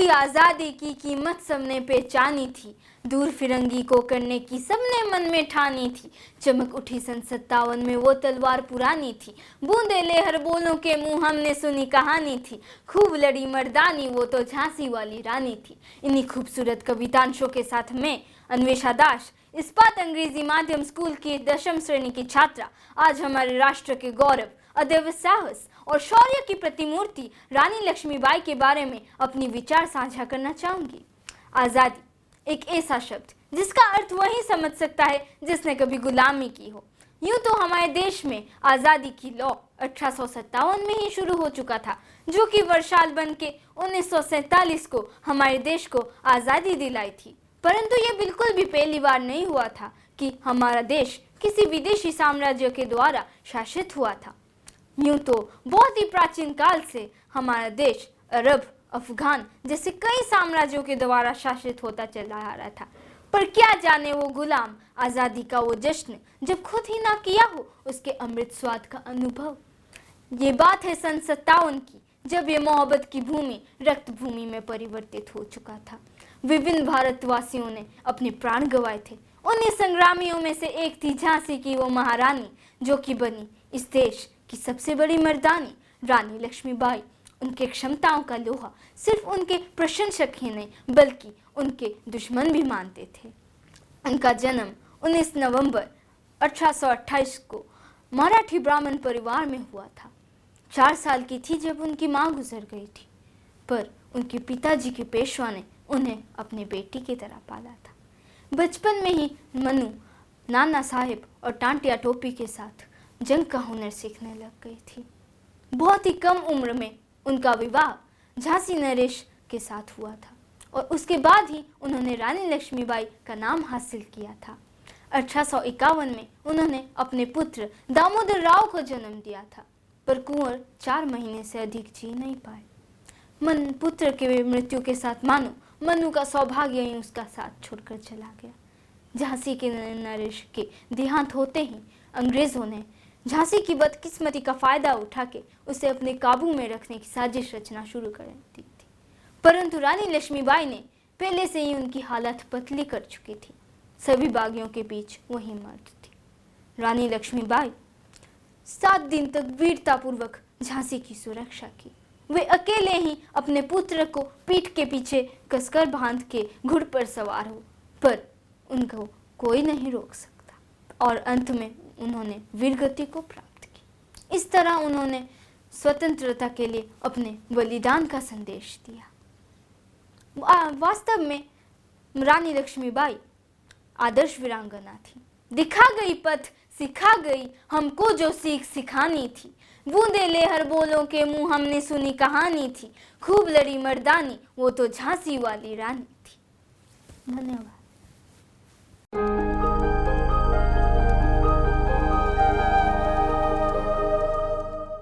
हुई आजादी की कीमत सबने पहचानी थी, दूर फिरंगी को करने की सबने मन में ठानी थी। चमक उठी सन 57 में वो तलवार पुरानी थी, बूंदे लेहर बोलों के मुंह हमने सुनी कहानी थी। खूब लड़ी मर्दानी वो तो झांसी वाली रानी थी। इन्हीं खूबसूरत कवितांशों के साथ मैं अन्वेषा दास, इस्पात अंग्रेजी माध्यम स्कूल की 10वीं श्रेणी की छात्रा, आज हमारे राष्ट्र के गौरव, अद्भुत साहस और शौर्य की प्रतिमूर्ति रानी लक्ष्मीबाई के बारे में अपनी विचार साझा करना चाहूंगी। आजादी एक ऐसा शब्द जिसका अर्थ वही समझ सकता है जिसने कभी गुलामी की हो। यूं तो हमारे देश में आजादी की लौ 1857 में ही शुरू हो चुका था, जो कि वर्षाल बन के 1947 को हमारे देश को आजादी दिलाई थी। परंतु यह बिल्कुल भी पहली बार नहीं हुआ था कि हमारा देश किसी विदेशी साम्राज्य के द्वारा शासित हुआ था। यूं तो बहुत ही प्राचीन काल से हमारा देश अरब, अफगान जैसे कई साम्राज्यों के द्वारा शासित होता चला आ रहा था, पर क्या जाने वो गुलाम आज़ादी का वो जश्न जब खुद ही ना किया हो उसके अमृत स्वाद का अनुभव। ये बात है सन 57 की, जब ये मोहब्बत की भूमि रक्त भूमि में परिवर्तित हो चुका था। विभिन्न भारतवासियों ने अपने प्राण गंवाए थे। उन्हीं संग्रामियों में से एक थी झांसी की वो महारानी, जो कि बनी इस देश की सबसे बड़ी मर्दानी, रानी लक्ष्मीबाई। उनके क्षमताओं का लोहा सिर्फ उनके प्रशंसक ही नहीं बल्कि उनके दुश्मन भी मानते थे। उनका जन्म 19 नवंबर 1828 को मराठी ब्राह्मण परिवार में हुआ था। 4 साल की थी जब उनकी मां गुजर गई थी, पर उनके पिताजी के पेशवा ने उन्हें अपने बेटी की तरह पाला था। बचपन में ही मनु नाना साहेब और टांटिया टोपी के साथ जंग का हुनर सीखने लग गई थी। बहुत ही कम उम्र में उनका विवाह झांसी नरेश के साथ हुआ था और उसके बाद ही उन्होंने रानी लक्ष्मीबाई का नाम हासिल किया था। 1851 में उन्होंने अपने पुत्र दामोदर राव को जन्म दिया था, पर कुंवर 4 महीने से अधिक जी नहीं पाए। पुत्र के मृत्यु के साथ मनु का सौभाग्य ही उसका साथ छोड़कर चला गया। झांसी के नरेश के देहांत होते ही अंग्रेजों ने झांसी की बदकिस्मती का फायदा उठा के उसे अपने काबू में रखने की साजिश रचना शुरू कर दी थी। परंतु रानी लक्ष्मीबाई ने पहले से ही उनकी हालत पतली कर चुकी थी। सभी बागियों के बीच वही मर्द थी। रानी लक्ष्मीबाई 7 दिन तक वीरतापूर्वक झांसी की सुरक्षा की। वे अकेले ही अपने पुत्र को पीठ के पीछे कसकर बांध के घुड़ पर सवार हो, पर उनको कोई नहीं रोक सकता और अंत में उन्होंने वीरगति को प्राप्त की। इस तरह उन्होंने स्वतंत्रता के लिए अपने बलिदान का संदेश दिया। वास्तव में रानी लक्ष्मीबाई आदर्श वीरांगना थी। दिखा गई पथ सिखा गई हमको जो सीख सिखानी थी, बूंदे लेहर बोलों के मुंह हमने सुनी कहानी थी। खूब लड़ी मर्दानी वो तो झांसी वाली रानी थी। धन्यवाद।